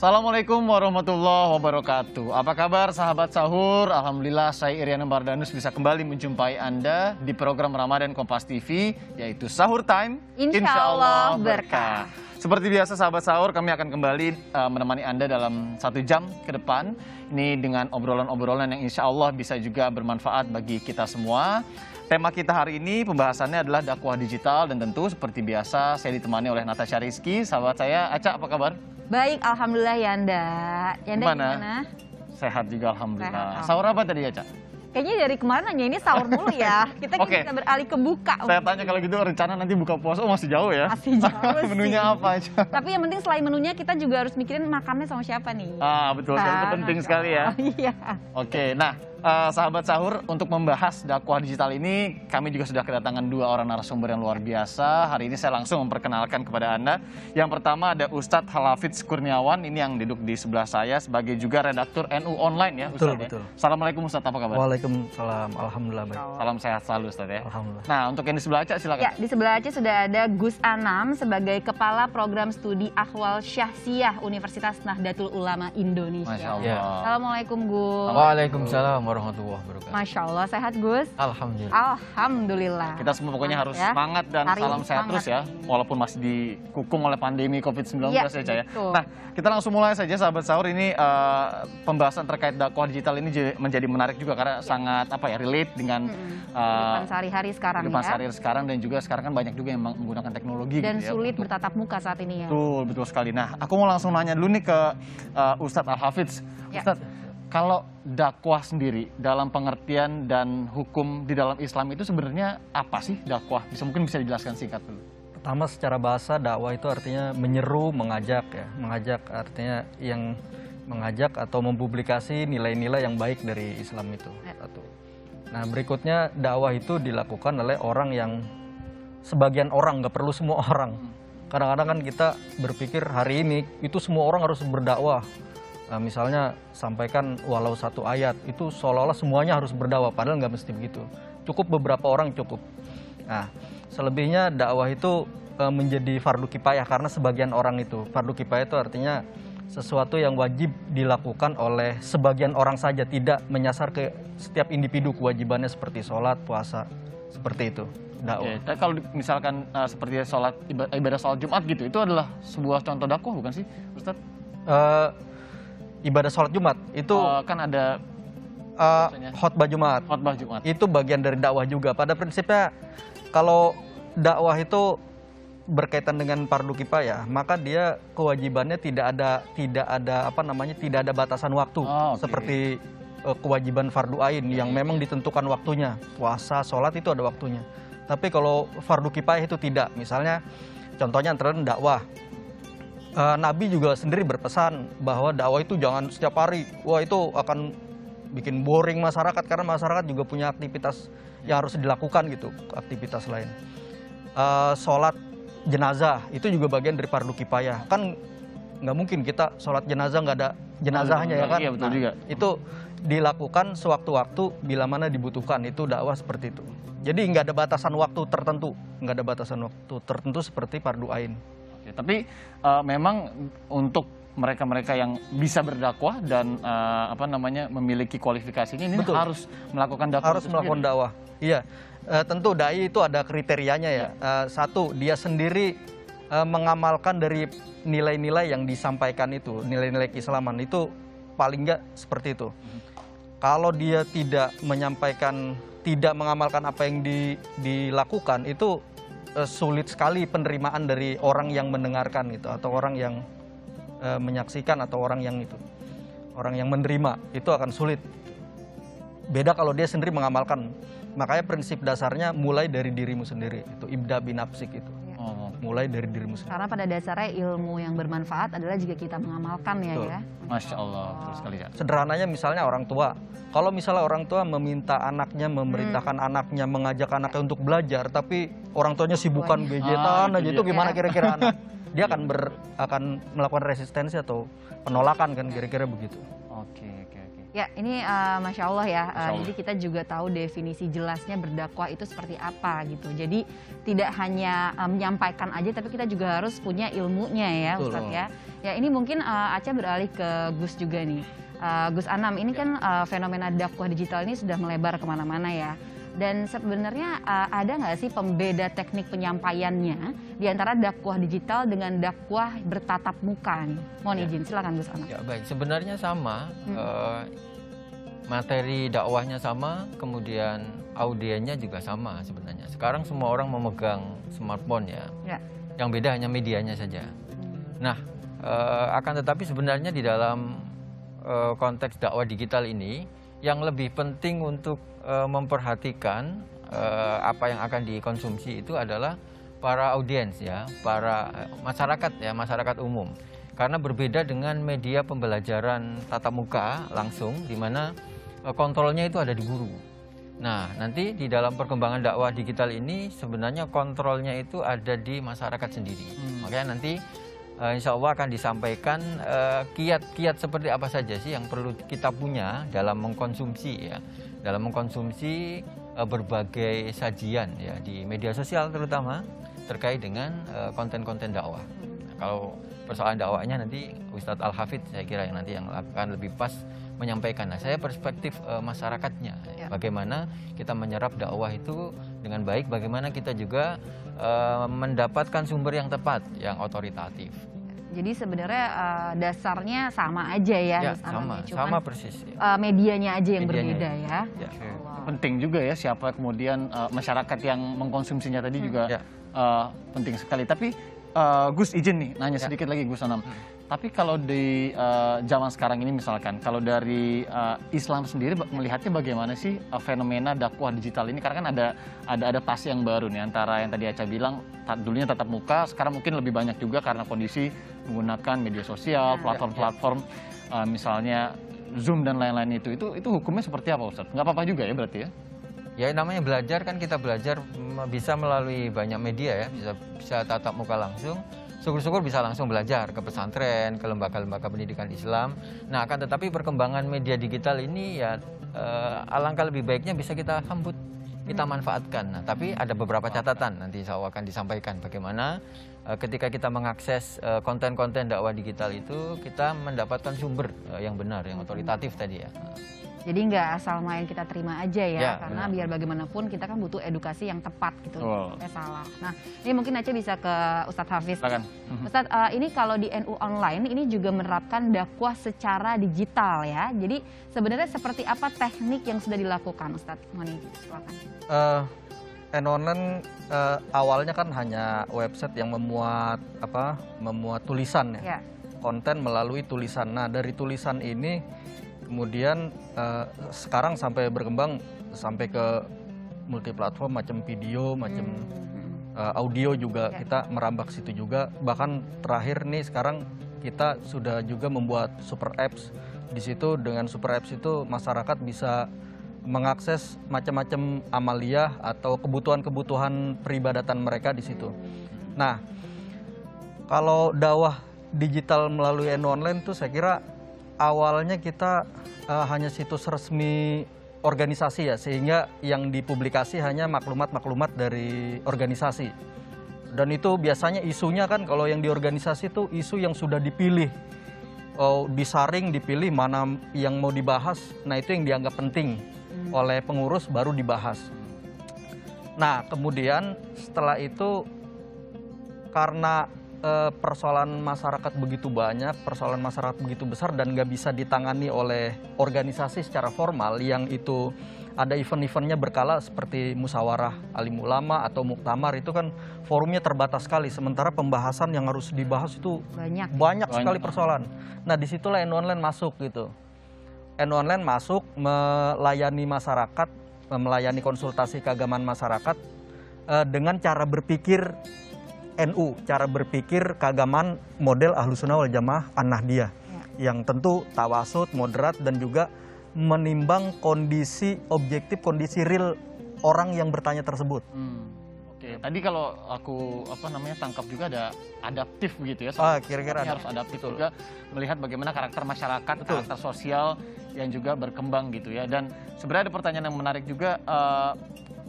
Assalamualaikum warahmatullahi wabarakatuh. Apa kabar sahabat sahur? Alhamdulillah saya Iriana Bardanus bisa kembali menjumpai Anda di program Ramadan Kompas TV, yaitu Sahur Time. Insya Allah berkah. Seperti biasa sahabat sahur, kami akan kembali menemani Anda dalam 1 jam ke depan. Ini dengan obrolan-obrolan yang insya Allah bisa juga bermanfaat bagi kita semua. Tema kita hari ini pembahasannya adalah dakwah digital, dan tentu seperti biasa saya ditemani oleh Natasha Rizky. Sahabat saya, Aca apa kabar? Baik, Alhamdulillah Yanda. Yanda gimana? Sehat juga Alhamdulillah. Sehat. Sahur apa tadi Aca? Kayaknya dari kemarin nanya ini sahur dulu ya. Kita Oke. bisa beralih ke buka. Saya tanya kalau gitu rencana nanti buka puasa masih jauh ya? Masih jauh sih. Menunya apa aja? Tapi yang penting selain menunya kita juga harus mikirin makannya sama siapa nih. Betul, itu penting sekali ya. Iya. Oke, nah sahabat sahur, untuk membahas dakwah digital ini kami juga sudah kedatangan 2 orang narasumber yang luar biasa. Hari ini saya langsung memperkenalkan kepada Anda. Yang pertama ada Ustadz Halafidz Kurniawan, ini yang duduk di sebelah saya sebagai juga redaktur NU Online ya Ustadz. Betul. Ya? Assalamualaikum Ustadz, apa kabar? Waalaikumsalam, alhamdulillah baik. Salam sehat selalu Ustadz ya. Alhamdulillah. Nah, untuk yang di sebelah Aca silakan. Ya, di sebelah Aceh sudah ada Gus Anam sebagai Kepala Program Studi Ahwal Syahsiyah Universitas Nahdlatul Ulama Indonesia. Masya Allah. Ya. Assalamualaikum Gus. Waalaikumsalam warahmatullahi wabarakatuh. Masya Allah, sehat Gus? Alhamdulillah. Alhamdulillah. Kita semua pokoknya harus ya. semangat dan Hari salam sehat semangat terus ya, nih. walaupun masih dikukung oleh pandemi COVID-19 Iya, ya Ca ya. betul. Nah, kita langsung mulai saja sahabat sahur. Ini pembahasan terkait dakwah digital ini menjadi menarik juga karena sangat relate dengan Kehidupan sehari-hari sekarang kehidupan ya. sehari-hari sekarang, dan juga sekarang kan banyak juga yang menggunakan teknologi Dan gitu ya. sulit bertatap muka saat ini ya. Betul sekali. Nah, aku mau langsung nanya dulu nih ke Ustadz Al-Hafidz. Ya. Ustadz, kalau dakwah sendiri dalam pengertian dan hukum di dalam Islam itu sebenarnya apa sih dakwah? Mungkin bisa dijelaskan singkat dulu. Pertama, secara bahasa dakwah itu artinya menyeru, mengajak ya. Mengajak artinya yang mengajak atau mempublikasi nilai-nilai yang baik dari Islam itu. Satu. Nah, berikutnya dakwah itu dilakukan oleh orang yang sebagian orang, nggak perlu semua orang. Kadang-kadang kan kita berpikir hari ini itu semua orang harus berdakwah. Nah, misalnya sampaikan walau 1 ayat, itu seolah-olah semuanya harus berdakwah, padahal nggak mesti begitu. Cukup beberapa orang cukup. Nah, selebihnya dakwah itu menjadi fardu kifayah karena sebagian orang itu. Fardu kifayah itu artinya sesuatu yang wajib dilakukan oleh sebagian orang saja, tidak menyasar ke setiap individu kewajibannya seperti sholat, puasa, seperti itu. Dakwah. Oke, kalau misalkan seperti ibadah sholat Jumat gitu, itu adalah sebuah contoh dakwah bukan sih, Ustadz? Ibadah sholat Jumat itu Kan ada khotbah Jumat. khotbah Jumat. Itu bagian dari dakwah juga. Pada prinsipnya kalau dakwah itu berkaitan dengan fardu kifayah, maka dia kewajibannya tidak ada batasan waktu. Oke. Seperti kewajiban fardu ain yang memang ditentukan waktunya. Puasa, sholat itu ada waktunya. Tapi kalau fardu kifayah itu tidak. Misalnya contohnya antara dakwah. Nabi juga sendiri berpesan bahwa dakwah itu jangan setiap hari. Wah, itu akan bikin boring masyarakat karena masyarakat juga punya aktivitas yang harus dilakukan gitu, aktivitas lain. Sholat jenazah itu juga bagian dari fardu kifayah. Kan nggak mungkin kita sholat jenazah nggak ada jenazahnya ya kan? Iya, betul juga. Itu dilakukan sewaktu-waktu bila mana dibutuhkan, itu dakwah seperti itu. Jadi nggak ada batasan waktu tertentu, nggak ada batasan waktu tertentu seperti fardu ain. Oke, tapi memang untuk mereka-mereka yang bisa berdakwah dan memiliki kualifikasi ini Betul. harus melakukan dakwah. Harus melakukan dakwah. Iya, tentu dai itu ada kriterianya ya. Satu, dia sendiri mengamalkan dari nilai-nilai yang disampaikan itu, nilai-nilai keislaman itu paling nggak seperti itu. Kalau dia tidak menyampaikan, tidak mengamalkan apa yang dilakukan, itu sulit sekali penerimaan dari orang yang mendengarkan gitu, atau orang yang menyaksikan, atau orang yang menerima, itu akan sulit. Beda kalau dia sendiri mengamalkan. Makanya prinsip dasarnya mulai dari dirimu sendiri, itu ibda binafsik itu. Mulai dari dirimu sendiri. Karena pada dasarnya ilmu yang bermanfaat adalah jika kita mengamalkan ya. Betul. Ya. Masya Allah, betul sekali ya. Sederhananya misalnya orang tua. Kalau misalnya orang tua meminta anaknya, memerintahkan anaknya, mengajak anaknya untuk belajar, tapi orang tuanya sibukan gadgetan aja, itu gimana kira-kira anak? Dia akan melakukan resistensi atau penolakan kan, kira-kira begitu. Oke. Ya, ini Masya Allah ya. Masya Allah. Jadi kita juga tahu definisi jelasnya berdakwah itu seperti apa gitu. Jadi tidak hanya menyampaikan aja, tapi kita juga harus punya ilmunya ya, Betul. Ustadz ya. Ya, ini mungkin Aca beralih ke Gus juga nih. Gus Anam, ini kan fenomena dakwah digital ini sudah melebar kemana-mana ya. Dan sebenarnya ada nggak sih pembeda teknik penyampaiannya di antara dakwah digital dengan dakwah bertatap muka nih? Mohon izin, silakan Gus Anam. Ya baik, sebenarnya sama, materi dakwahnya sama, kemudian audiennya juga sama sebenarnya. Sekarang semua orang memegang smartphone ya, Ya. yang beda hanya medianya saja. Nah, akan tetapi sebenarnya di dalam konteks dakwah digital ini, yang lebih penting untuk memperhatikan apa yang akan dikonsumsi itu adalah para audiens ya, para masyarakat ya, masyarakat umum. Karena berbeda dengan media pembelajaran tatap muka langsung, di mana kontrolnya itu ada di guru. Nah, nanti di dalam perkembangan dakwah digital ini sebenarnya kontrolnya itu ada di masyarakat sendiri. Makanya nanti insya Allah akan disampaikan kiat-kiat seperti apa saja sih yang perlu kita punya dalam mengkonsumsi ya, dalam mengkonsumsi berbagai sajian ya di media sosial terutama terkait dengan konten-konten dakwah. Nah, kalau persoalan dakwahnya nanti Ustadz Al-Hafidh saya kira yang nanti yang akan lebih pas menyampaikan. Nah, saya perspektif masyarakatnya, Ya. bagaimana kita menyerap dakwah itu dengan baik, bagaimana kita juga mendapatkan sumber yang tepat, yang otoritatif. Jadi sebenarnya dasarnya sama aja ya, Ya, Gus Anam, sama, ya. Cuman, sama persis. Ya. medianya aja yang Medianya berbeda ya. Ya. Allah. Penting juga ya siapa kemudian masyarakat yang mengkonsumsinya tadi juga Ya. penting sekali. Tapi Gus izin nih nanya sedikit lagi Gus Anam. Tapi kalau di zaman sekarang ini misalkan, kalau dari Islam sendiri melihatnya bagaimana sih fenomena dakwah digital ini? Karena kan ada adaptasi yang baru nih antara yang tadi Aca bilang dulunya tatap muka, sekarang mungkin lebih banyak juga karena kondisi menggunakan media sosial, platform-platform misalnya Zoom dan lain-lain itu hukumnya seperti apa Ustadz? Nggak apa-apa juga ya berarti ya? Ya namanya belajar kan kita belajar bisa melalui banyak media ya, bisa tatap muka langsung. Syukur-syukur bisa langsung belajar ke pesantren, ke lembaga-lembaga pendidikan Islam. Nah, akan tetapi perkembangan media digital ini ya alangkah lebih baiknya bisa kita sambut, kita manfaatkan. Nah, tapi ada beberapa catatan nanti insya Allah akan disampaikan bagaimana ketika kita mengakses konten-konten dakwah digital itu kita mendapatkan sumber yang benar, yang otoritatif tadi ya. Jadi nggak asal main kita terima aja ya, Ya, karena benar. biar bagaimanapun kita kan butuh edukasi yang tepat gitu. Betul. Salah. Nah, ini mungkin aja bisa ke Ustadz Hafiz. Silakan. Ustadz, ini kalau di NU Online ini juga menerapkan dakwah secara digital ya. Jadi sebenarnya seperti apa teknik yang sudah dilakukan, Ustadz? Mohon izin, silakan. NU Online awalnya kan hanya website yang memuat tulisan ya. Ya. Konten melalui tulisan. Nah, dari tulisan ini kemudian sekarang sampai berkembang sampai ke multiplatform, macam video, macam audio juga Ya. kita merambah ke situ juga. Bahkan terakhir nih sekarang kita sudah juga membuat super apps. Di situ dengan super apps itu masyarakat bisa mengakses macam-macam amaliyah atau kebutuhan-kebutuhan peribadatan mereka di situ. Nah, kalau dakwah digital melalui NU Online tuh saya kira awalnya kita hanya situs resmi organisasi ya, sehingga yang dipublikasi hanya maklumat-maklumat dari organisasi. Dan itu biasanya isunya kan kalau yang di organisasi itu isu yang sudah dipilih, disaring, dipilih mana yang mau dibahas. Nah, itu yang dianggap penting oleh pengurus baru dibahas. Nah, kemudian setelah itu karena persoalan masyarakat begitu banyak, persoalan masyarakat begitu besar dan nggak bisa ditangani oleh organisasi secara formal yang itu ada event-eventnya berkala seperti musyawarah alim ulama atau muktamar, itu kan forumnya terbatas sekali, sementara pembahasan yang harus dibahas itu banyak sekali persoalan. Nah, disitulah NU Online masuk gitu. NU Online masuk melayani masyarakat, melayani konsultasi keagamaan masyarakat dengan cara berpikir NU, cara berpikir keagamaan model Ahlussunnah wal Jamaah An-Nahdiyah, yang tentu tawasud, moderat, dan juga menimbang kondisi objektif, kondisi real orang yang bertanya tersebut. Oke, tadi kalau aku tangkap juga ada adaptif begitu ya. Kira-kira harus adaptif juga melihat bagaimana karakter masyarakat, karakter sosial yang juga berkembang gitu ya. Dan sebenarnya ada pertanyaan yang menarik juga,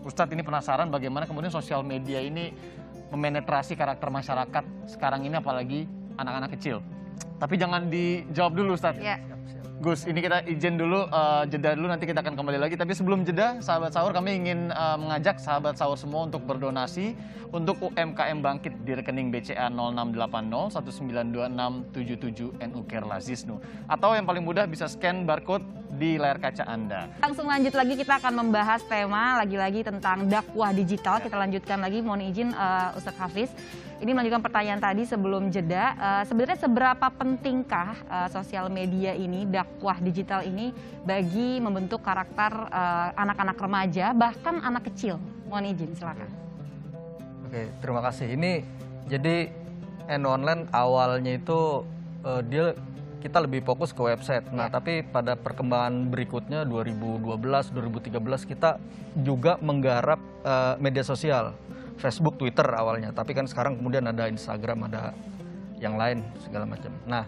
Ustadz ini penasaran bagaimana kemudian sosial media ini memenetrasi karakter masyarakat sekarang ini, apalagi anak-anak kecil. Tapi jangan dijawab dulu, Ustadz. Ya. Gus, ini kita izin dulu, jeda dulu, nanti kita akan kembali lagi. Tapi sebelum jeda, sahabat sahur, kami ingin mengajak sahabat sahur semua untuk berdonasi untuk UMKM Bangkit di rekening BCA 0680 192677 NU Kerala Zisnu. Atau yang paling mudah bisa scan barcode di layar kaca Anda. Langsung lanjut lagi, kita akan membahas tema lagi-lagi tentang dakwah digital. Kita lanjutkan lagi, mohon izin Ustadz Hafiz. Ini melanjutkan pertanyaan tadi sebelum jeda. Sebenarnya seberapa pentingkah sosial media ini, dakwah digital ini bagi membentuk karakter anak-anak remaja, bahkan anak kecil? Mohon izin, silakan. Oke, terima kasih. Ini jadi Online awalnya itu kita lebih fokus ke website. Nah, tapi pada perkembangan berikutnya 2012, 2013 kita juga menggarap media sosial. Facebook, Twitter awalnya, tapi kan sekarang kemudian ada Instagram, ada yang lain segala macam. Nah,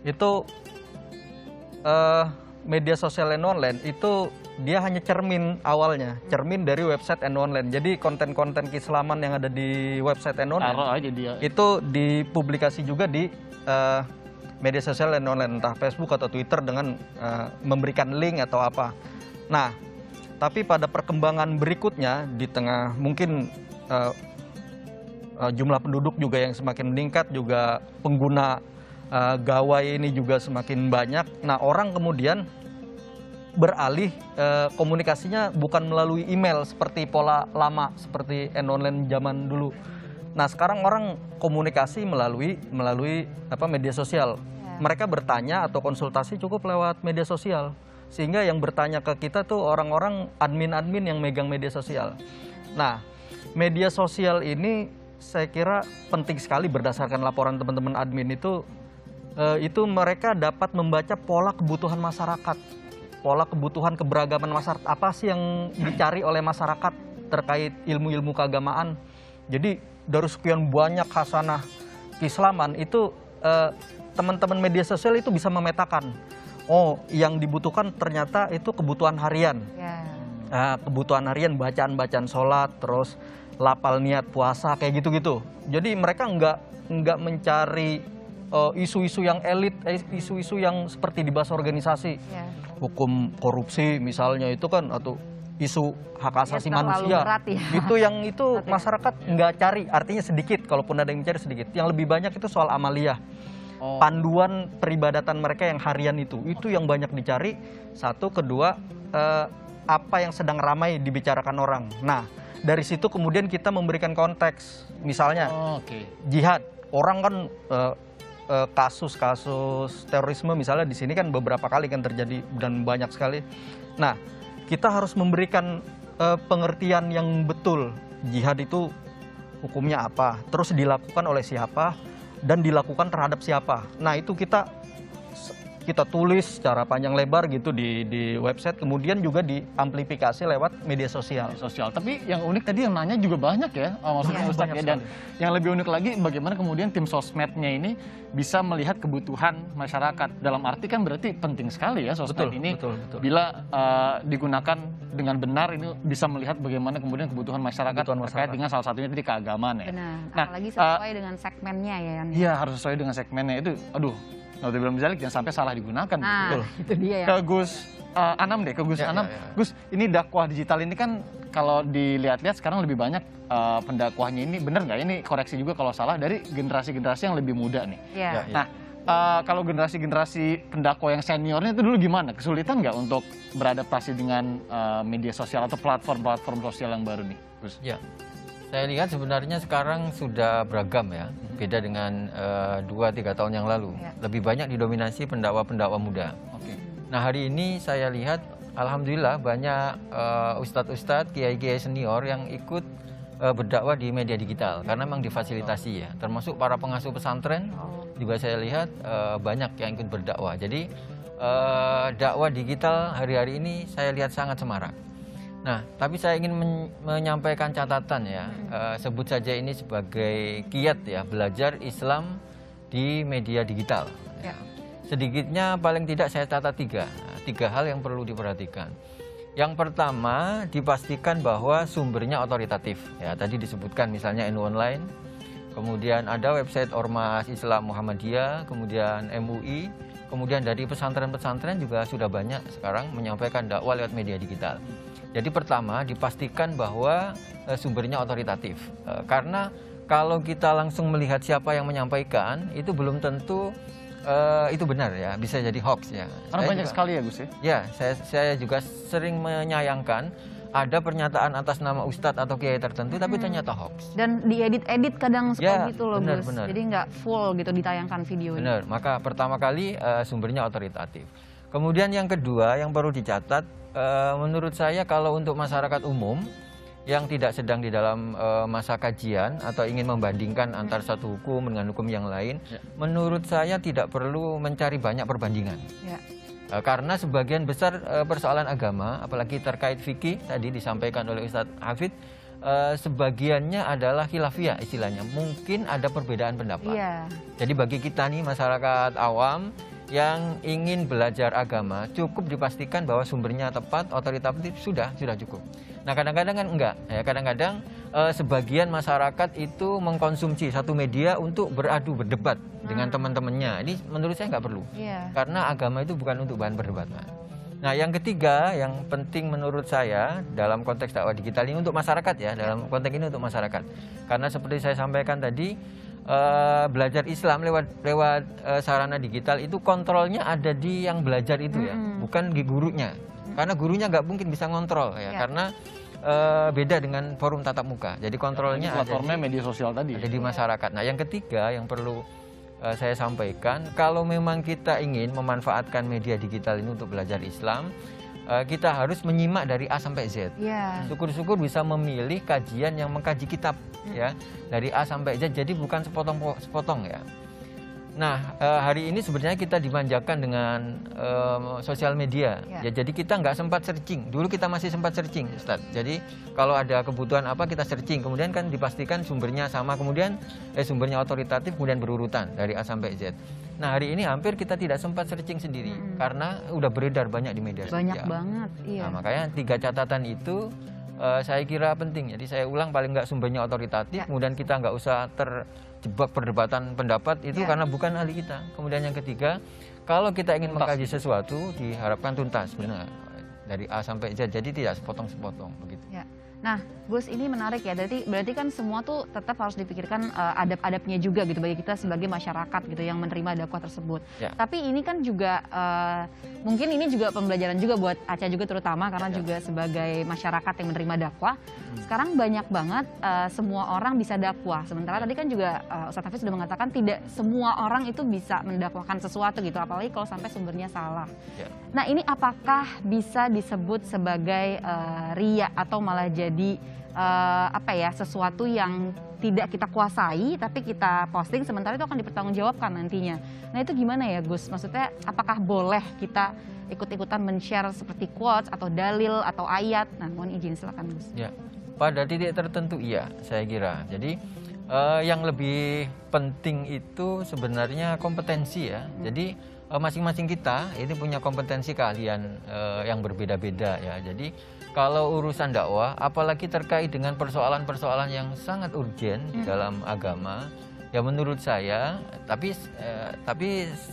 itu media sosial online itu dia hanya cermin awalnya, cermin dari website online. Jadi konten-konten keislaman yang ada di website online itu dipublikasi juga di media sosial online, entah Facebook atau Twitter dengan memberikan link atau apa. Nah, tapi pada perkembangan berikutnya di tengah mungkin jumlah penduduk juga yang semakin meningkat, juga pengguna gawai ini juga semakin banyak. Nah, orang kemudian beralih komunikasinya bukan melalui email seperti pola lama, seperti online zaman dulu. Nah, sekarang orang komunikasi melalui media sosial. Mereka bertanya atau konsultasi cukup lewat media sosial. Sehingga yang bertanya ke kita tuh orang-orang admin-admin yang megang media sosial. Nah, media sosial ini saya kira penting sekali berdasarkan laporan teman-teman admin itu mereka dapat membaca pola kebutuhan masyarakat, pola kebutuhan keberagaman masyarakat, apa sih yang dicari oleh masyarakat terkait ilmu-ilmu keagamaan. Jadi dari sekian banyak khasanah keislaman itu teman-teman media sosial itu bisa memetakan, oh yang dibutuhkan ternyata itu kebutuhan harian. Kebutuhan harian, bacaan-bacaan sholat, terus lapal niat puasa, kayak gitu-gitu. Jadi mereka nggak mencari isu-isu yang elit, isu-isu yang seperti dibahas organisasi, hukum korupsi misalnya itu kan, atau isu hak asasi manusia. Itu yang itu masyarakat nggak cari, artinya sedikit, kalaupun ada yang mencari sedikit. Yang lebih banyak itu soal amaliyah. Panduan peribadatan mereka yang harian itu yang banyak dicari. Satu, kedua, apa yang sedang ramai dibicarakan orang. Nah, dari situ kemudian kita memberikan konteks, misalnya jihad. Orang kan kasus-kasus terorisme misalnya di sini kan beberapa kali kan terjadi dan banyak sekali. Nah, kita harus memberikan pengertian yang betul. Jihad itu hukumnya apa, terus dilakukan oleh siapa, dan dilakukan terhadap siapa. Nah, itu kita tulis secara panjang lebar gitu di website, kemudian juga diamplifikasi lewat media sosial. Tapi yang unik tadi yang nanya juga banyak ya, maksudnya Ustaz ya. Dan yang lebih unik lagi bagaimana kemudian tim sosmednya ini bisa melihat kebutuhan masyarakat. Dalam arti kan berarti penting sekali ya sosmed ini. Betul. Bila digunakan dengan benar, ini bisa melihat bagaimana kemudian kebutuhan masyarakat terkait dengan salah satunya tadi keagamaan ya. Benar. Nah, apalagi sesuai dengan segmennya ya. Iya, harus sesuai dengan segmennya itu. Aduh, kalau belum bisa jangan sampai salah digunakan. Itu dia ya. Ke Gus Anam deh, Anam. Gus, ini dakwah digital ini kan kalau dilihat-lihat sekarang lebih banyak pendakwahnya ini, benar nggak? Ini koreksi juga kalau salah, dari generasi-generasi yang lebih muda nih. Nah, kalau generasi-generasi pendakwah yang seniornya itu dulu gimana? Kesulitan nggak untuk beradaptasi dengan media sosial atau platform-platform sosial yang baru nih, Gus? Ya. Saya lihat sebenarnya sekarang sudah beragam ya, beda dengan 2-3 tahun yang lalu. Lebih banyak didominasi pendakwa-pendakwa muda. Nah, hari ini saya lihat alhamdulillah banyak ustadz-ustadz, kiai-kiai senior yang ikut berdakwah di media digital karena memang difasilitasi ya. Termasuk para pengasuh pesantren juga saya lihat banyak yang ikut berdakwah. Jadi dakwah digital hari-hari ini saya lihat sangat semarak. Nah, tapi saya ingin menyampaikan catatan ya, sebut saja ini sebagai kiat ya, belajar Islam di media digital. Ya. Sedikitnya paling tidak saya catat tiga hal yang perlu diperhatikan. Yang pertama, dipastikan bahwa sumbernya otoritatif. Ya, tadi disebutkan misalnya NU Online, kemudian ada website Ormas Islam Muhammadiyah, kemudian MUI, kemudian dari pesantren-pesantren juga sudah banyak sekarang menyampaikan dakwah lewat media digital. Jadi pertama, dipastikan bahwa sumbernya otoritatif. Karena kalau kita langsung melihat siapa yang menyampaikan, itu belum tentu itu benar ya, bisa jadi hoax ya. Karena banyak sekali ya Gus ya? Ya, saya juga sering menyayangkan ada pernyataan atas nama ustadz atau kiai tertentu, tapi ternyata hoax. Dan diedit-edit kadang suka Ya, gitu loh benar, Gus. benar. Jadi nggak full gitu ditayangkan videonya. Benar, maka pertama kali sumbernya otoritatif. Kemudian yang kedua yang perlu dicatat, menurut saya kalau untuk masyarakat umum yang tidak sedang di dalam masa kajian atau ingin membandingkan antar satu hukum dengan hukum yang lain, menurut saya tidak perlu mencari banyak perbandingan. Ya. Karena sebagian besar persoalan agama, apalagi terkait fikih tadi disampaikan oleh Ustadz Hafidh, sebagiannya adalah khilafiyah istilahnya. Mungkin ada perbedaan pendapat. Iya. Jadi bagi kita nih masyarakat awam yang ingin belajar agama, cukup dipastikan bahwa sumbernya tepat, otoritatif, sudah cukup. Nah kadang-kadang kan enggak, ya kadang-kadang sebagian masyarakat itu mengkonsumsi satu media untuk beradu berdebat dengan teman-temannya. Ini menurut saya nggak perlu, karena agama itu bukan untuk bahan perdebatan. Nah yang ketiga yang penting menurut saya dalam konteks dakwah digital ini untuk masyarakat ya, dalam konteks ini untuk masyarakat, karena seperti saya sampaikan tadi, belajar Islam lewat sarana digital itu kontrolnya ada di yang belajar itu ya, bukan di gurunya. Karena gurunya nggak mungkin bisa ngontrol ya, karena beda dengan forum tatap muka. Jadi kontrolnya platformnya media sosial tadi. Ada di masyarakat. Nah yang ketiga yang perlu saya sampaikan, kalau memang kita ingin memanfaatkan media digital ini untuk belajar Islam, kita harus menyimak dari A sampai Z. Syukur-syukur bisa memilih kajian yang mengkaji kitab ya, dari A sampai Z. Jadi bukan sepotong ya. Nah hari ini sebenarnya kita dimanjakan dengan sosial media. Ya, jadi kita nggak sempat searching. Dulu kita masih sempat searching, Ustaz. Jadi kalau ada kebutuhan apa kita searching. Kemudian kan dipastikan sumbernya sama. Kemudian sumbernya otoritatif. Kemudian berurutan dari A sampai Z. Nah hari ini hampir kita tidak sempat searching sendiri karena udah beredar banyak di media sosial. Banyak banget. Iya. Nah makanya 3 catatan itu saya kira penting. Jadi saya ulang, paling nggak sumbernya otoritatif. Kemudian kita nggak usah terjebak perdebatan pendapat itu karena bukan ahli kita. Kemudian yang ketiga, kalau kita ingin mengkaji sesuatu diharapkan tuntas, benar, dari A sampai Z. Jadi tidak sepotong-sepotong begitu. Ya. Nah, Gus, ini menarik ya. Berarti kan semua tuh tetap harus dipikirkan adab-adabnya juga gitu bagi kita sebagai masyarakat gitu yang menerima dakwah tersebut. Tapi ini kan juga mungkin ini juga pembelajaran juga buat Aca juga terutama karena juga sebagai masyarakat yang menerima dakwah. Sekarang banyak banget semua orang bisa dakwah. Sementara tadi kan juga Ustadz Hafidh sudah mengatakan tidak semua orang itu bisa mendakwahkan sesuatu gitu, apalagi kalau sampai sumbernya salah. Nah, ini apakah bisa disebut sebagai riya atau malah jadi sesuatu yang tidak kita kuasai tapi kita posting sementara itu akan dipertanggungjawabkan nantinya. Nah itu gimana ya Gus? Maksudnya apakah boleh kita ikut-ikutan men-share seperti quotes atau dalil atau ayat? Nah mohon izin silakan Gus. Ya, pada titik tertentu iya saya kira. Jadi yang lebih penting itu sebenarnya kompetensi ya. Jadi masing-masing kita ini punya kompetensi keahlian yang berbeda-beda ya. Jadi kalau urusan dakwah, apalagi terkait dengan persoalan-persoalan yang sangat urgen di dalam agama, ya menurut saya, tapi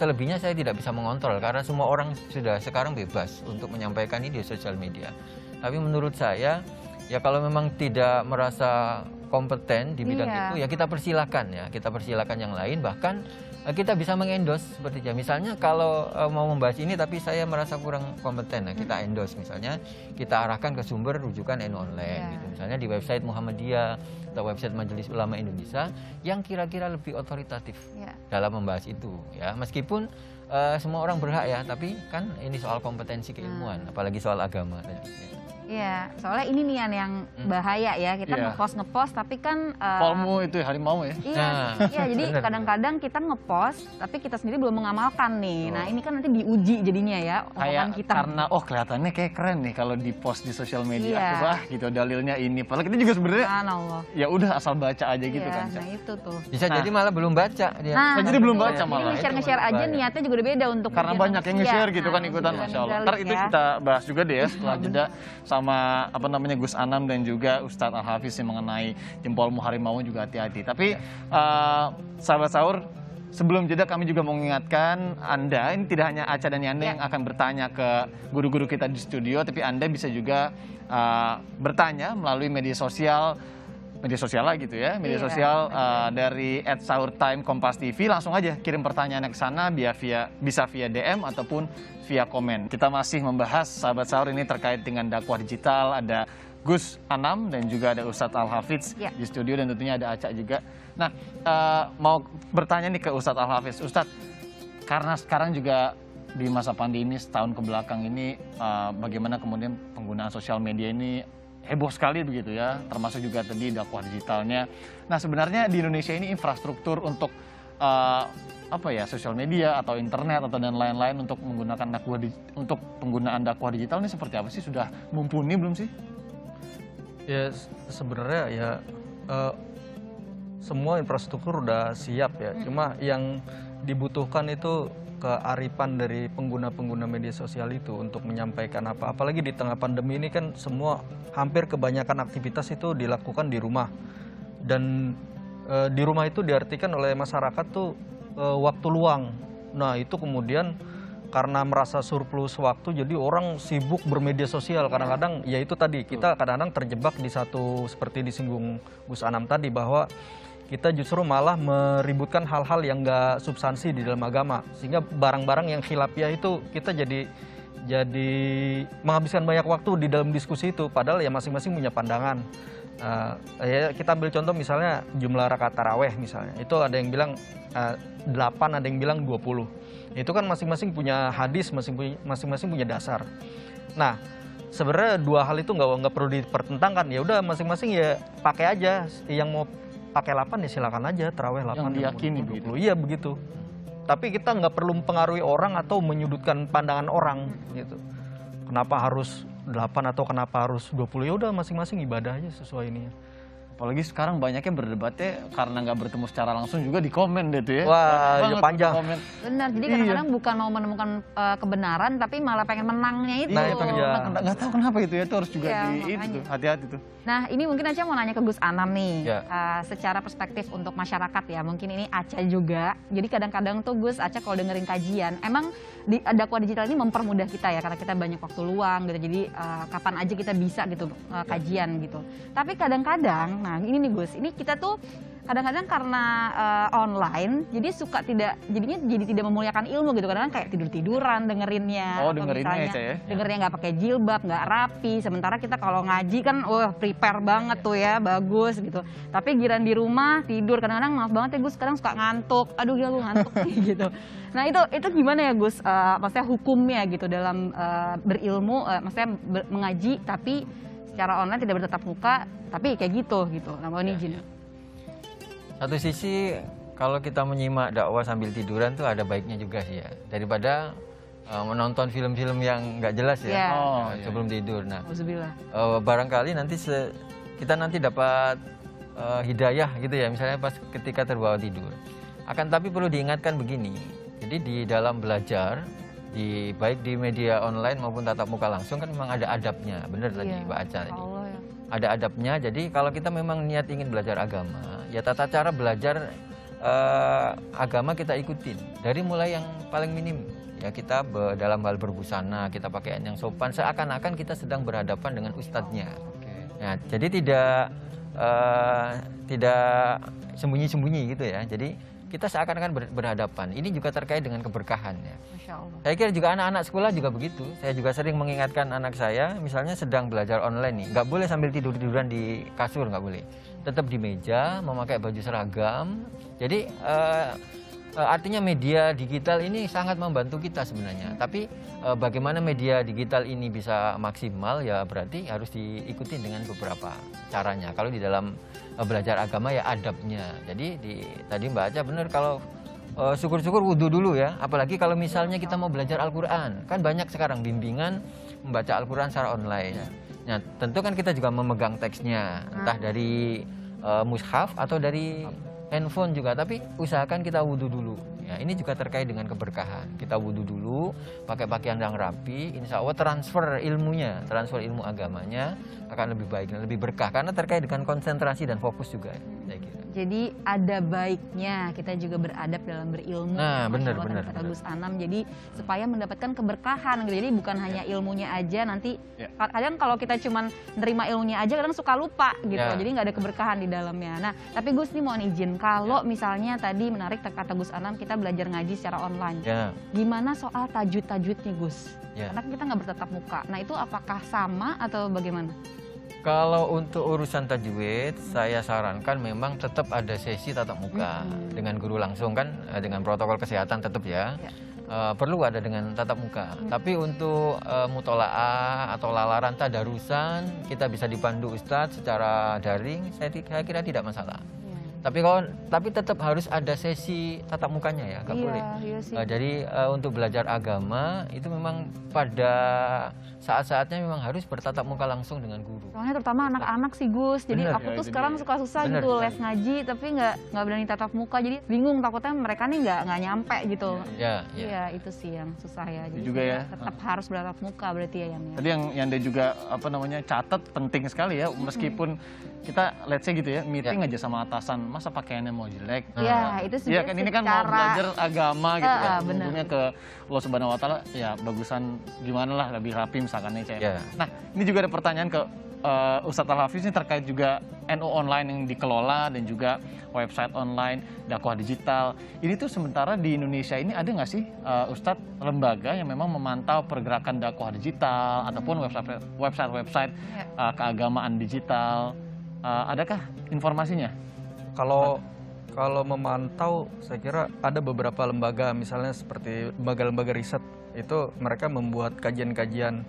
selebihnya saya tidak bisa mengontrol karena semua orang sudah sekarang bebas untuk menyampaikan ini di sosial media. Tapi menurut saya, ya kalau memang tidak merasa kompeten di bidang itu, ya kita persilakan yang lain, bahkan kita bisa mengendorse seperti itu. Misalnya kalau mau membahas ini tapi saya merasa kurang kompeten, nah kita endorse misalnya, kita arahkan ke sumber rujukan NU Online gitu. Misalnya di website Muhammadiyah atau website Majelis Ulama Indonesia yang kira-kira lebih otoritatif dalam membahas itu ya. Meskipun semua orang berhak ya, tapi kan ini soal kompetensi keilmuan, apalagi soal agama tadi. Iya, soalnya ini nih yang bahaya ya, kita Iya. ngepost tapi kan Polmu itu harimau ya. iya, Nah, iya, jadi bener. kadang-kadang kita ngepost tapi kita sendiri belum mengamalkan nih. Nah, ini kan nanti diuji jadinya ya omongan Kayak kita. karena kelihatannya kayak keren nih kalau di post di sosial media. Iya. Wah gitu dalilnya ini. Padahal kita juga sebenarnya Subhanallah. ya udah asal baca aja gitu Iya, kan. nah itu tuh. Bisa Nah. jadi malah belum baca dia. Bisa jadi belum baca Jadi malah. nge-share aja Bahaya. niatnya juga udah beda untuk Karena ujian banyak yang manusia. nge-share gitu kan Nah, ikutan, ujian Masya Allah. mendalik Ntar itu ya. kita bahas juga deh ya setelah jeda sama Gus Anam dan juga Ustadz Al-Hafiz yang mengenai jempolmu harimau juga hati-hati. Tapi sahabat sahur, sebelum jeda kami juga mau mengingatkan Anda, ini tidak hanya Aca dan Yanda yang akan bertanya ke guru-guru kita di studio, tapi Anda bisa juga bertanya melalui media sosial lah gitu ya, media Iya, sosial dari @sahurtime Kompas TV. Langsung aja kirim pertanyaannya ke sana bisa via DM ataupun via komen. Kita masih membahas sahabat sahur ini terkait dengan dakwah digital. Ada Gus Anam dan juga ada Ustadz Al-Hafiz Ya. di studio dan tentunya ada Aca juga. Nah, mau bertanya nih ke Ustadz Al-Hafiz. Ustadz, karena sekarang juga di masa pandemi setahun ke belakang ini bagaimana kemudian penggunaan sosial media ini heboh sekali begitu ya, termasuk juga tadi dakwah digitalnya. Nah, sebenarnya di Indonesia ini infrastruktur untuk sosial media atau internet atau dan lain-lain untuk menggunakan untuk penggunaan dakwah digital ini seperti apa sih? Sudah mumpuni belum sih? Ya sebenarnya ya semua infrastruktur udah siap ya. Cuma yang dibutuhkan itu kearifan dari pengguna-pengguna media sosial itu untuk menyampaikan apa. Apalagi di tengah pandemi ini kan semua hampir kebanyakan aktivitas itu dilakukan di rumah. Dan di rumah itu diartikan oleh masyarakat tuh waktu luang. Nah itu kemudian karena merasa surplus waktu jadi orang sibuk bermedia sosial. Kadang-kadang ya itu tadi kita kadang-kadang terjebak di satu seperti disinggung Gus Anam tadi bahwa kita justru malah meributkan hal-hal yang nggak substansi di dalam agama sehingga barang-barang yang khilafiyah itu kita jadi menghabiskan banyak waktu di dalam diskusi itu padahal ya masing-masing punya pandangan. Ya kita ambil contoh misalnya jumlah rakaat taraweh misalnya itu ada yang bilang 8 ada yang bilang 20. Itu kan masing-masing punya hadis, masing-masing punya dasar. Nah, sebenarnya dua hal itu nggak perlu dipertentangkan. Ya udah masing-masing ya pakai aja. Yang mau pakai 8 ya silakan aja tarawih 8. Yang diyakini begitu. Iya begitu. Tapi kita nggak perlu mempengaruhi orang atau menyudutkan pandangan orang gitu. Kenapa harus 8 atau kenapa harus 20? Ya udah masing-masing ibadah aja sesuai ini. Apalagi sekarang banyaknya berdebatnya karena nggak bertemu secara langsung juga di komen deh tuh ya. Wah, Banyak ya banget panjang. komen. Benar, jadi kadang-kadang bukan mau menemukan kebenaran tapi malah pengen menangnya itu. Nah, itu dia. Nggak tahu kenapa itu ya, itu harus juga Iya, itu makanya. tuh, hati-hati tuh. Nah, ini mungkin Aca mau nanya ke Gus Anam nih. Ya. Secara perspektif untuk masyarakat ya, mungkin ini Aca juga. Jadi kadang-kadang tuh Gus, Aca kalau dengerin kajian, emang dakwah digital ini mempermudah kita ya, karena kita banyak waktu luang gitu. Jadi kapan aja kita bisa gitu kajian gitu. Tapi kadang-kadang, nah ini nih Gus, ini kita tuh kadang-kadang karena online, jadi jadinya tidak memuliakan ilmu gitu. Kadang-kadang kayak tidur-tiduran dengerinnya. Oh, atau dengerinnya misalnya ya, Ca, ya? dengernya nggak pakai jilbab, nggak rapi. Sementara kita kalau ngaji kan, prepare banget tuh ya, bagus gitu. Tapi giran di rumah tidur, kadang-kadang maaf banget ya Gus, kadang suka ngantuk. Aduh ya gue ngantuk nih gitu. Nah itu gimana ya Gus? Maksudnya hukumnya gitu dalam berilmu, maksudnya mengaji tapi secara online tidak bertatap muka, tapi kayak gitu. Nah mohon izin. Satu sisi kalau kita menyimak dakwah sambil tiduran tuh ada baiknya juga sih ya, daripada menonton film-film yang nggak jelas ya, Iya. sebelum tidur. Nah, Alhamdulillah. barangkali nanti kita nanti dapat hidayah gitu ya, misalnya pas ketika terbawa tidur. Akan tapi perlu diingatkan begini, jadi di dalam belajar, baik di media online maupun tatap muka langsung kan memang ada adabnya, benar tadi Iya, Mbak Aca tadi. Allah ya. Ada adabnya, jadi kalau kita memang niat ingin belajar agama, ya tata cara belajar agama kita ikutin. Dari mulai yang paling minim, ya kita dalam hal berbusana, kita pakaian yang sopan, seakan-akan kita sedang berhadapan dengan ustadznya. Nah, jadi tidak sembunyi-sembunyi gitu ya. Jadi kita seakan-akan berhadapan. Ini juga terkait dengan keberkahan ya. Masya Allah. Saya kira juga anak-anak sekolah juga begitu. Saya juga sering mengingatkan anak saya, misalnya sedang belajar online nih, nggak boleh sambil tidur-tiduran di kasur, nggak boleh. Tetap di meja, memakai baju seragam. Jadi artinya media digital ini sangat membantu kita sebenarnya. Tapi bagaimana media digital ini bisa maksimal ya berarti harus diikuti dengan beberapa caranya. Kalau di dalam belajar agama ya adabnya. Jadi tadi Mbak Aca benar kalau syukur-syukur wudhu dulu ya. Apalagi kalau misalnya kita mau belajar Al-Quran. Kan banyak sekarang bimbingan membaca Al-Quran secara online. Nah tentu kan kita juga memegang teksnya. Entah dari mushaf atau dari handphone juga, tapi usahakan kita wudhu dulu. Ya, ini juga terkait dengan keberkahan. Kita wudhu dulu, pakai pakaian yang rapi, insya Allah transfer ilmunya, transfer ilmu agamanya akan lebih baik dan lebih berkah. Karena terkait dengan konsentrasi dan fokus juga, saya kira. Jadi ada baiknya kita juga beradab dalam berilmu. Nah, benar. Kata Gus Anam. Jadi supaya mendapatkan keberkahan. Gitu. Jadi bukan hanya ilmunya aja. Nanti kadang kalau kita cuma nerima ilmunya aja, kadang suka lupa gitu. Jadi nggak ada keberkahan di dalamnya. Nah, tapi Gus nih mohon izin. Kalau misalnya tadi menarik kata Gus Anam, kita belajar ngaji secara online. Gimana soal tajwid-tajwidnya Gus? Karena kita nggak bertatap muka. Nah itu apakah sama atau bagaimana? Kalau untuk urusan tajwid, saya sarankan memang tetap ada sesi tatap muka dengan guru langsung kan, dengan protokol kesehatan tetap ya. Perlu ada dengan tatap muka. Tapi untuk mutola'ah atau lalaran tadarusan, kita bisa dipandu Ustadz secara daring, saya kira tidak masalah. Tapi tetap harus ada sesi tatap mukanya ya, nggak boleh. Jadi untuk belajar agama itu memang pada saat-saatnya memang harus bertatap muka langsung dengan guru. Soalnya terutama anak-anak sih Gus. Jadi aku tuh sekarang suka susah gitu les ngaji, tapi nggak berani tatap muka. Jadi bingung, takutnya mereka nih nggak nyampe gitu. Iya itu sih yang susah ya. Jadi juga ya tetap harus bertatap muka berarti ya Yan. Tadi yang dia juga catat penting sekali ya, meskipun kita let's say gitu ya, meeting aja sama atasan, masa pakaiannya mau jelek. Iya, itu sebenarnya kan ini kan mau belajar agama gitu ya. Untungnya ke Allah Subhanahu wa taala ya bagusan gimana lah lebih rapi misalkan nih. Nah, ini juga ada pertanyaan ke Ustadz Al-Hafiz ini terkait juga NU online yang dikelola dan juga website online, dakwah digital. Ini tuh sementara di Indonesia ini ada nggak sih Ustadz lembaga yang memang memantau pergerakan dakwah digital ataupun website keagamaan digital? Adakah informasinya? Kalau memantau, saya kira ada beberapa lembaga, misalnya seperti lembaga-lembaga riset, itu mereka membuat kajian-kajian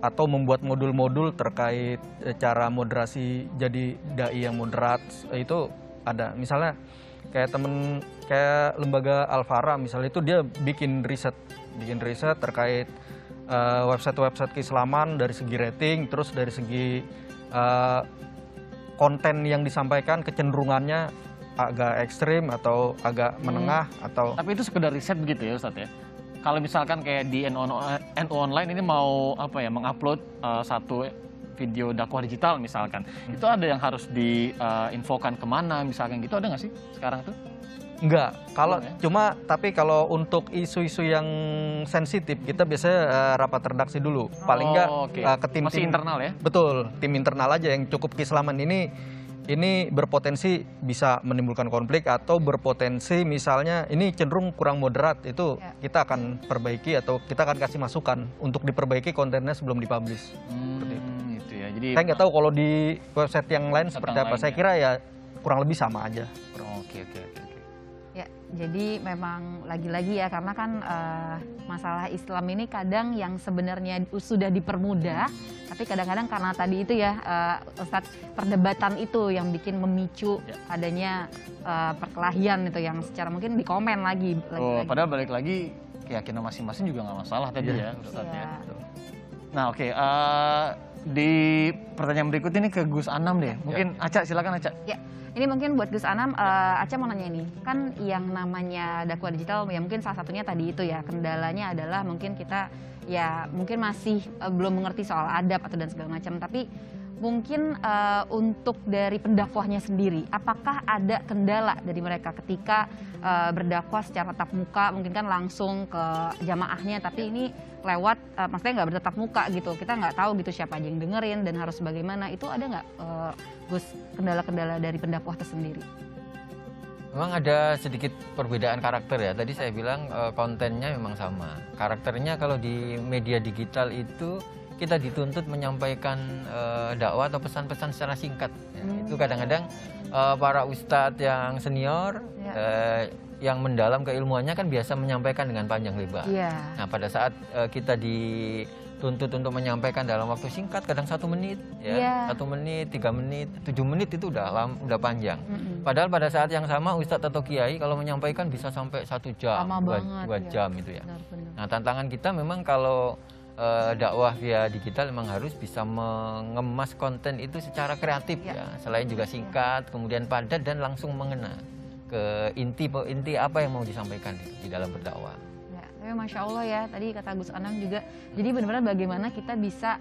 atau membuat modul-modul terkait cara moderasi jadi dai yang moderat, itu ada. Misalnya kayak lembaga Al-Fara misalnya, itu dia bikin riset terkait website-website keislaman dari segi rating, terus dari segi konten yang disampaikan kecenderungannya agak ekstrim atau agak menengah atau. Tapi itu sekedar riset begitu ya Ustadz ya. Kalau misalkan kayak di NU online ini mau mengupload satu video dakwah digital misalkan, itu ada yang harus diinfokan kemana misalkan gitu, ada nggak sih sekarang tuh? Enggak, tapi kalau untuk isu-isu yang sensitif kita biasanya rapat redaksi dulu. Paling enggak ke tim masih internal ya? Betul, tim internal aja yang cukup keislaman ini berpotensi bisa menimbulkan konflik atau berpotensi misalnya ini cenderung kurang moderat, itu kita akan perbaiki atau kita akan kasih masukan untuk diperbaiki kontennya sebelum dipublish. Seperti itu ya. Jadi saya nggak tahu kalau di website yang lain seperti apa. Saya kira ya kurang lebih sama aja. Oke. Ya, jadi memang lagi-lagi ya, karena kan masalah Islam ini kadang yang sebenarnya sudah dipermudah, tapi kadang-kadang karena tadi itu ya Ustadz, perdebatan itu yang bikin memicu adanya perkelahian itu yang secara mungkin dikomen lagi. Padahal balik lagi keyakinan masing-masing juga nggak masalah tadi ya Ustadz ya. Nah di pertanyaan berikut ini ke Gus Anam deh. Mungkin Aca, silakan Aca. Ya. Ini mungkin buat Gus Anam, Aca mau nanya ini, kan yang namanya dakwah digital ya mungkin salah satunya tadi itu ya, kendalanya adalah mungkin kita ya mungkin masih belum mengerti soal adab atau dan segala macam, tapi mungkin untuk dari pendakwahnya sendiri, apakah ada kendala dari mereka ketika berdakwah secara tatap muka, mungkin kan langsung ke jamaahnya, tapi ini lewat, maksudnya nggak bertatap muka gitu, kita nggak tahu gitu siapa aja yang dengerin dan harus bagaimana, itu ada nggak Gus kendala-kendala dari pendakwah tersendiri? Memang ada sedikit perbedaan karakter ya. Tadi saya bilang kontennya memang sama. Karakternya kalau di media digital itu kita dituntut menyampaikan dakwah atau pesan-pesan secara singkat. Ya. Itu kadang-kadang para ustadz yang senior yang mendalam keilmuannya kan biasa menyampaikan dengan panjang lebar. Iya. Nah, pada saat kita dituntut untuk menyampaikan dalam waktu singkat, kadang 1 menit, ya, 1 menit, 3 menit, 7 menit itu udah udah panjang. Padahal pada saat yang sama Ustadz atau Kiai kalau menyampaikan bisa sampai 1 jam, Lama banget, 2 ya. jam itu ya. Benar-benar. Nah, tantangan kita memang kalau dakwah via digital memang harus bisa mengemas konten itu secara kreatif ya. Selain juga singkat, kemudian padat dan langsung mengena ke inti apa yang mau disampaikan di dalam berdakwah. Ya, tapi Masya Allah ya, tadi kata Gus Anam juga, jadi benar-benar bagaimana kita bisa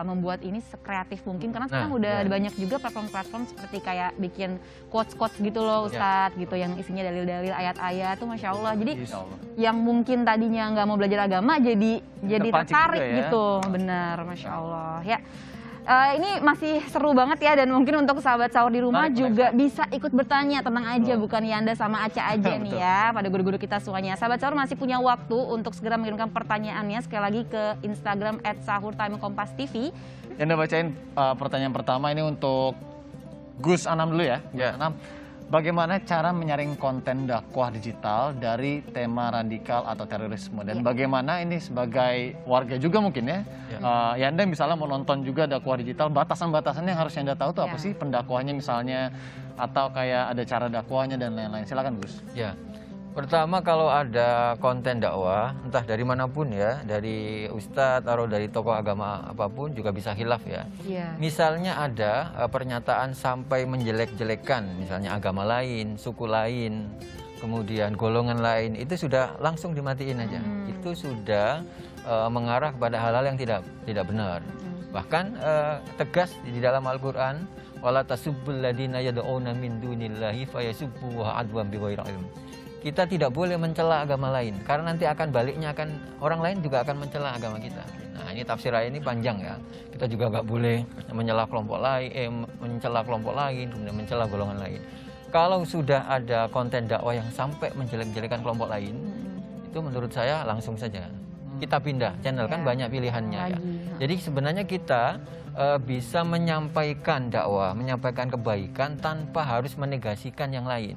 membuat ini sekreatif mungkin, karena sekarang udah ada banyak juga platform-platform seperti kayak bikin quotes-quotes gitu loh Ustadz, gitu, yang isinya dalil-dalil, ayat-ayat tuh Masya Allah. Jadi yang mungkin tadinya nggak mau belajar agama jadi tertarik juga ya. gitu, benar, Masya Allah. Ya. Ini masih seru banget ya, dan mungkin untuk sahabat sahur di rumah juga bisa ikut bertanya, tenang aja, bukan Yanda sama Aca aja nih ya, pada guru-guru kita semuanya. Sahabat sahur masih punya waktu untuk segera mengirimkan pertanyaannya sekali lagi ke Instagram @sahurtimekompastv. Yanda bacain pertanyaan pertama ini untuk Gus Anam dulu ya. Gus Anam, bagaimana cara menyaring konten dakwah digital dari tema radikal atau terorisme, dan bagaimana ini sebagai warga juga mungkin ya, Yanda misalnya mau nonton juga dakwah digital, batasan-batasannya yang harus Yanda tahu tuh apa sih, pendakwahnya misalnya, atau kayak ada cara dakwahnya dan lain-lain. Silakan Gus. Ya. Pertama, kalau ada konten dakwah, entah dari manapun ya, dari ustadz atau dari tokoh agama apapun juga bisa khilaf ya. Misalnya ada pernyataan sampai menjelek-jelekan, misalnya agama lain, suku lain, kemudian golongan lain, itu sudah langsung dimatiin aja. Itu sudah mengarah kepada hal-hal yang tidak benar. Bahkan tegas di dalam Al-Quran, wala tasubbul ladina yad'una min dunillahi fayasubbu adwan bighairi ilm. Kita tidak boleh mencela agama lain, karena nanti akan baliknya orang lain juga akan mencela agama kita. Nah, ini tafsir ayat ini panjang ya. Kita juga nggak boleh mencela kelompok lain, kemudian mencela golongan lain. Kalau sudah ada konten dakwah yang sampai menjelek-jelekan kelompok lain, itu menurut saya langsung saja kita pindah channel, kan banyak pilihannya ya. Jadi sebenarnya kita bisa menyampaikan dakwah, menyampaikan kebaikan tanpa harus menegasikan yang lain.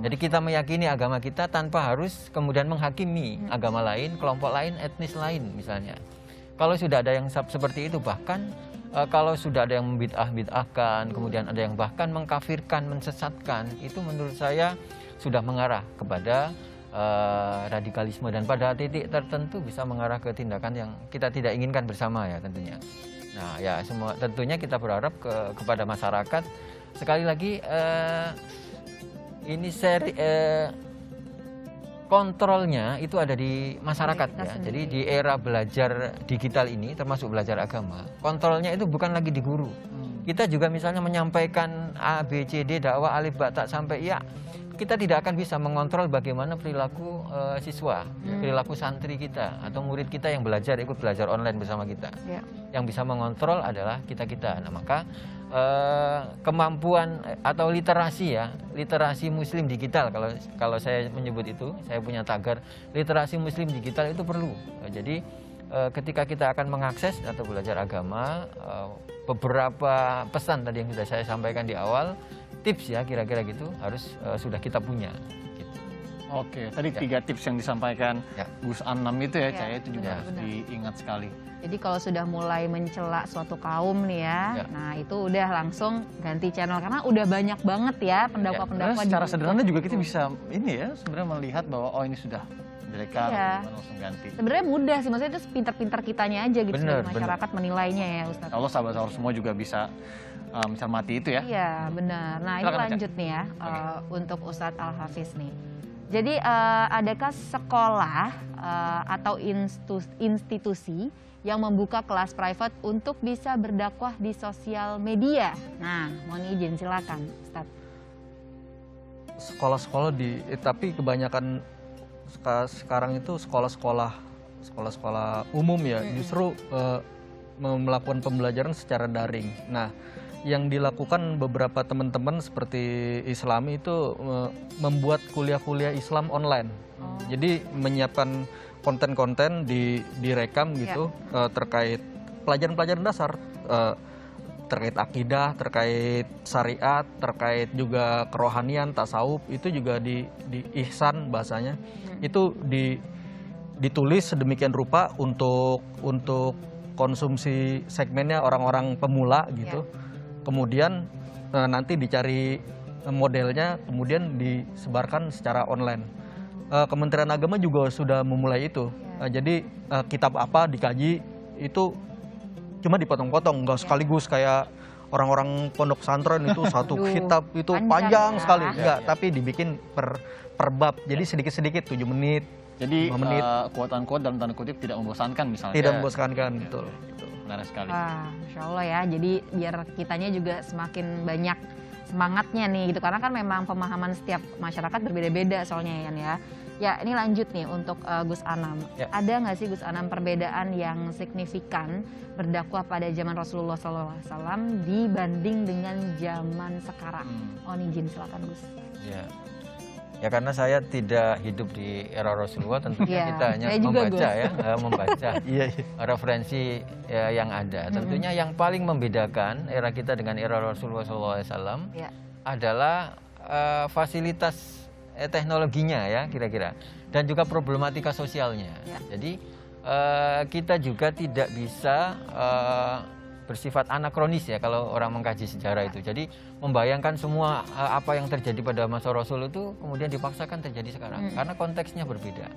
Jadi kita meyakini agama kita tanpa harus kemudian menghakimi agama lain, kelompok lain, etnis lain misalnya. Kalau sudah ada yang seperti itu, bahkan kalau sudah ada yang membid'ah-bid'ahkan, kemudian ada yang bahkan mengkafirkan, mensesatkan, itu menurut saya sudah mengarah kepada radikalisme, dan pada titik tertentu bisa mengarah ke tindakan yang kita tidak inginkan bersama ya tentunya. Nah ya, semua tentunya kita berharap kepada masyarakat, sekali lagi ini kontrolnya itu ada di masyarakat ya. Jadi di era belajar digital ini, termasuk belajar agama, kontrolnya itu bukan lagi di guru. Kita juga misalnya menyampaikan A, B, C, D, dakwah alif ba ta sampai ya, kita tidak akan bisa mengontrol bagaimana perilaku siswa, perilaku santri kita atau murid kita yang ikut belajar online bersama kita. Yang bisa mengontrol adalah kita-kita. Nah, maka kemampuan atau literasi muslim digital, kalau saya menyebut itu, saya punya tagar literasi muslim digital itu perlu. Jadi ketika kita akan mengakses atau belajar agama, beberapa pesan tadi yang sudah saya sampaikan di awal, tips ya kira-kira gitu harus sudah kita punya. Gitu. Oke, tadi 3 tips yang disampaikan Gus Anam itu ya, Caya, itu juga harus diingat sekali. Jadi kalau sudah mulai mencela suatu kaum nih ya, nah itu udah langsung ganti channel, karena udah banyak banget ya pendakwa-pendakwa. Secara sederhana juga kita bisa ini ya, sebenarnya melihat bahwa oh ini sudah menjelekan, langsung ganti. Sebenarnya mudah sih, maksudnya itu pintar-pintar kitanya aja gitu, sebagai masyarakat menilainya ya Ustaz. Allah, sahabat sahur semua juga bisa mencermati itu ya. Iya benar. Nah ini lanjut nih ya, untuk Ustadz Al-Hafiz nih. Jadi adakah sekolah atau institusi yang membuka kelas private untuk bisa berdakwah di sosial media? Nah, mohon izin silakan Ustadz. Sekolah-sekolah tapi kebanyakan sekarang itu sekolah-sekolah umum ya, justru melakukan pembelajaran secara daring. Nah, yang dilakukan beberapa teman-teman seperti Islami itu membuat kuliah-kuliah Islam online. Jadi menyiapkan konten-konten direkam gitu, terkait pelajaran-pelajaran dasar, terkait akidah, terkait syariat, terkait juga kerohanian, tasawuf, itu juga di ihsan bahasanya. Itu ditulis sedemikian rupa untuk konsumsi segmennya orang-orang pemula gitu. Kemudian nanti dicari modelnya, kemudian disebarkan secara online. Kementerian Agama juga sudah memulai itu. Jadi kitab apa dikaji itu cuma dipotong-potong, nggak sekaligus kayak orang-orang pondok pesantren itu satu kitab itu panjang sekali, enggak, tapi dibikin per bab. Jadi sedikit-sedikit 7 menit. Jadi 5 menit. quote-unquote dalam tanda kutip tidak membosankan misalnya. Tidak membosankan, betul. Menarik sekali. Wah, Masya Allah ya. Jadi biar kitanya juga semakin banyak semangatnya nih gitu. Karena kan memang pemahaman setiap masyarakat berbeda-beda soalnya ya. Ya ini lanjut nih untuk Gus Anam. Ya. Ada nggak sih Gus Anam perbedaan yang signifikan berdakwah pada zaman Rasulullah SAW dibanding dengan zaman sekarang? Mohon izin silakan Gus. Ya karena saya tidak hidup di era Rasulullah, tentunya kita hanya saya juga, membaca Gus. ya, membaca referensi yang ada. Tentunya yang paling membedakan era kita dengan era Rasulullah SAW adalah fasilitas teknologinya ya kira-kira, dan juga problematika sosialnya. Jadi kita juga tidak bisa bersifat anakronis ya kalau orang mengkaji sejarah itu. Jadi membayangkan semua apa yang terjadi pada masa Rasul itu kemudian dipaksakan terjadi sekarang karena konteksnya berbeda.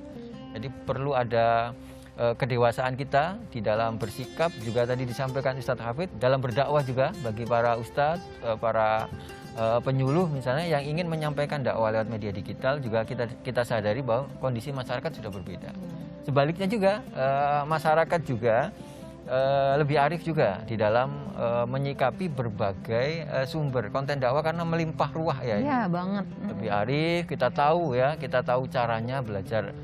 Jadi perlu ada kedewasaan kita di dalam bersikap, juga tadi disampaikan Ustadz Hafid, dalam berdakwah juga bagi para ustadz, para penyuluh misalnya yang ingin menyampaikan dakwah lewat media digital, juga kita sadari bahwa kondisi masyarakat sudah berbeda. Sebaliknya juga masyarakat juga lebih arif juga di dalam menyikapi berbagai sumber konten dakwah karena melimpah ruah ya. Iya banget. Lebih arif, kita tahu caranya belajar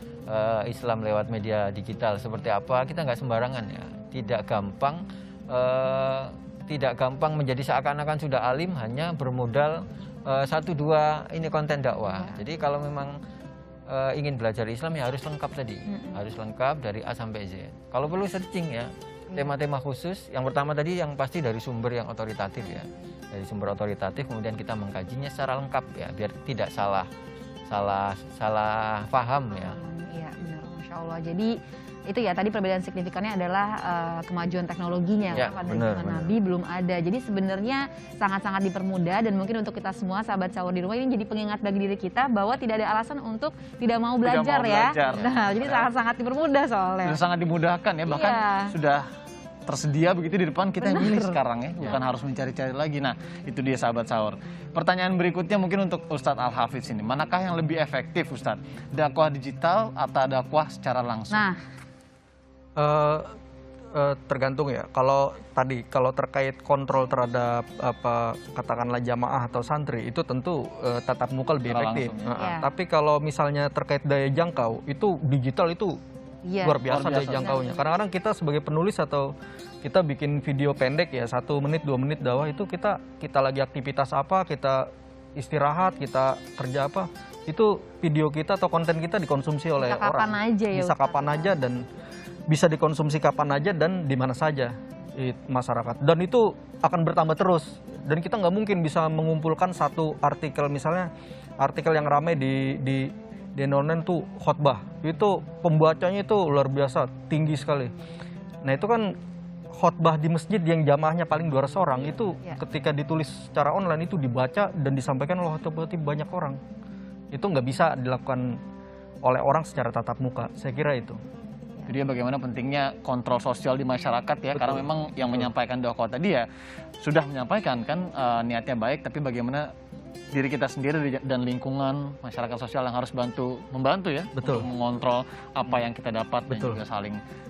Islam lewat media digital seperti apa. Kita nggak sembarangan ya, tidak gampang menjadi seakan-akan sudah alim hanya bermodal 1-2 ini konten dakwah. Jadi kalau memang ingin belajar Islam ya harus lengkap tadi, harus lengkap dari A sampai Z. Kalau perlu searching ya, tema-tema khusus. Yang pertama tadi yang pasti dari sumber yang otoritatif ya, dari sumber otoritatif, kemudian kita mengkajinya secara lengkap ya, biar tidak salah paham ya. Iya benar, Masya Allah. Jadi itu ya tadi perbedaan signifikannya adalah kemajuan teknologinya Ya, pada benar, zaman benar. Nabi belum ada. Jadi sebenarnya sangat-sangat dipermudah, dan mungkin untuk kita semua sahabat sahur di rumah ini jadi pengingat bagi diri kita bahwa tidak ada alasan untuk tidak mau belajar ya. belajar. Nah, jadi sangat-sangat dipermudah soalnya. Sudah sangat dimudahkan ya, bahkan Iya. sudah tersedia begitu di depan, kita yang milih sekarang ya, bukan harus mencari-cari lagi. Nah, itu dia sahabat sahur. Pertanyaan berikutnya mungkin untuk Ustadz Al-Hafiz ini. Manakah yang lebih efektif Ustadz? Dakwah digital atau dakwah secara langsung? Nah, Tergantung ya. Kalau terkait kontrol terhadap katakanlah jamaah atau santri, itu tentu tatap muka lebih Secara efektif. langsung. Iya. Tapi kalau misalnya terkait daya jangkau, itu digital itu iya. luar biasa Luar daya biasa. jangkaunya. Kadang-kadang kita sebagai penulis atau kita bikin video pendek ya, 1 menit 2 menit dakwah, itu kita lagi aktivitas apa, kita istirahat, kita kerja apa, itu video kita atau konten kita dikonsumsi oleh Bisa kapan orang. aja ya, Bisa Ustaz. kapan aja dan bisa dikonsumsi kapan aja dan di mana saja di masyarakat. Dan itu akan bertambah terus. Dan kita nggak mungkin bisa mengumpulkan satu artikel, misalnya artikel yang ramai di online tuh khotbah. Itu pembacanya itu luar biasa, tinggi sekali. Nah itu kan khotbah di masjid yang jamaahnya paling 200 orang, itu ketika ditulis secara online itu dibaca dan disampaikan oleh banyak orang. Itu nggak bisa dilakukan oleh orang secara tatap muka, saya kira itu. Jadi bagaimana pentingnya kontrol sosial di masyarakat ya, karena memang yang menyampaikan dakwah tadi ya sudah menyampaikan kan niatnya baik, tapi bagaimana diri kita sendiri dan lingkungan masyarakat sosial yang harus membantu ya, Betul. untuk mengontrol apa yang kita dapat dan Betul. juga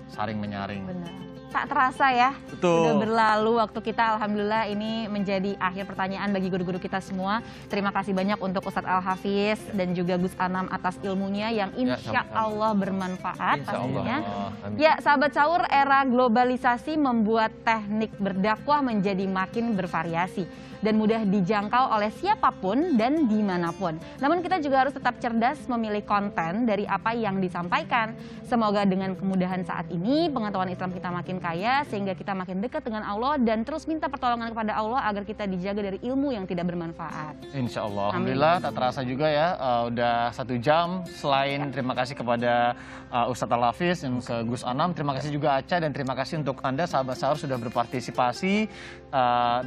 saling menyaring. benar. Tak terasa ya, Betul. sudah berlalu waktu kita. Alhamdulillah ini menjadi akhir pertanyaan bagi guru-guru kita semua. Terima kasih banyak untuk Ustadz Al-Hafiz dan juga Gus Anam atas ilmunya yang insya sama-sama. Allah bermanfaat Insya Allah. pastinya. Amin. Ya, sahabat sahur, era globalisasi membuat teknik berdakwah menjadi makin bervariasi dan mudah dijangkau oleh siapapun dan dimanapun. Namun kita juga harus tetap cerdas memilih konten dari apa yang disampaikan. Semoga dengan kemudahan saat ini, pengetahuan Islam kita makin kaya sehingga kita makin dekat dengan Allah dan terus minta pertolongan kepada Allah agar kita dijaga dari ilmu yang tidak bermanfaat. Insya Allah, alhamdulillah tak terasa juga ya, udah 1 jam. Selain terima kasih kepada Ustadz Al-Hafiz dan ke Gus Anam, terima kasih juga Aca, dan terima kasih untuk Anda sahabat sahur sudah berpartisipasi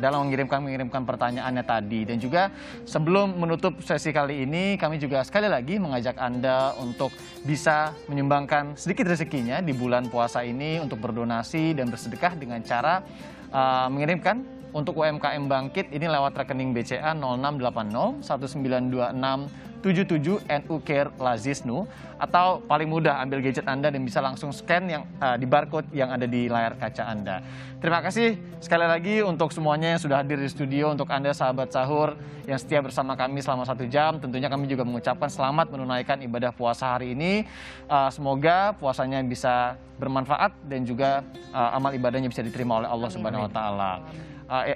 dalam mengirimkan pertanyaannya tadi. Dan juga sebelum menutup sesi kali ini, kami juga sekali lagi mengajak Anda untuk bisa menyumbangkan sedikit rezekinya di bulan puasa ini untuk berdonasi dan bersedekah dengan cara mengirimkan untuk UMKM Bangkit ini lewat rekening BCA 0680 1926 77 NU Care Lazisnu, atau paling mudah ambil gadget Anda dan bisa langsung scan yang di barcode yang ada di layar kaca Anda. Terima kasih sekali lagi untuk semuanya yang sudah hadir di studio. Untuk Anda sahabat sahur yang setia bersama kami selama 1 jam, tentunya kami juga mengucapkan selamat menunaikan ibadah puasa hari ini. Semoga puasanya bisa bermanfaat dan juga amal ibadahnya bisa diterima oleh Allah Subhanahu wa taala.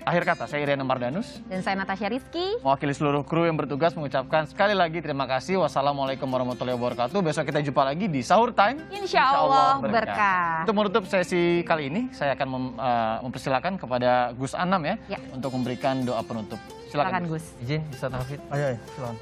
Akhir kata, saya Iriana Mardanus. Dan saya Natasha Rizky. Mewakili seluruh kru yang bertugas mengucapkan sekali lagi terima kasih. Wassalamualaikum warahmatullahi wabarakatuh. Besok kita jumpa lagi di Sahur Time. Insya Allah berkah. Untuk menutup sesi kali ini, saya akan mempersilakan kepada Gus Anam ya, untuk memberikan doa penutup. Silakan Gus. Izin Ustadz Hafid. Ayo, silakan.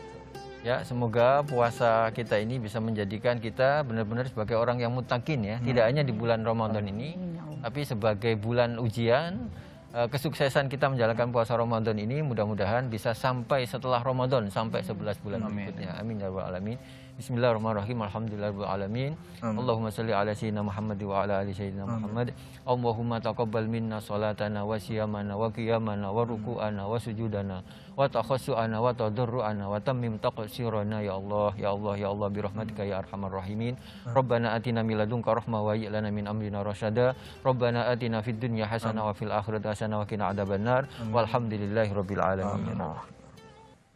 Ya, semoga puasa kita ini bisa menjadikan kita benar-benar sebagai orang yang mutakin ya. Tidak hanya di bulan Ramadan ini, tapi sebagai bulan ujian. Kesuksesan kita menjalankan puasa Ramadan ini mudah-mudahan bisa sampai setelah Ramadan, sampai 11 bulan berikutnya. Amin ya rabbal alamin. Bismillahirrahmanirrahim. Alhamdulillahirabbil alamin. Allahumma shalli ala sayyidina Muhammad wa ala ali sayyidina Muhammad. Allahumma taqabbal minna salatana wa siyamana wa qiyamana wa ruku'ana wa sujudana wa takhassu'ana wa tadarru'ana wa tammim taqsirana ya Allah ya Allah ya Allah bi rahmatika ya arhamar rahimin. Rabbana atina min ladunka rahmah wa hayyi lana min amrina rasyada. Rabbana atina fid dunya hasanah wa fil akhirati hasanah wa qina adzabannar. Walhamdulillahirabbil alamin.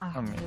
Amin.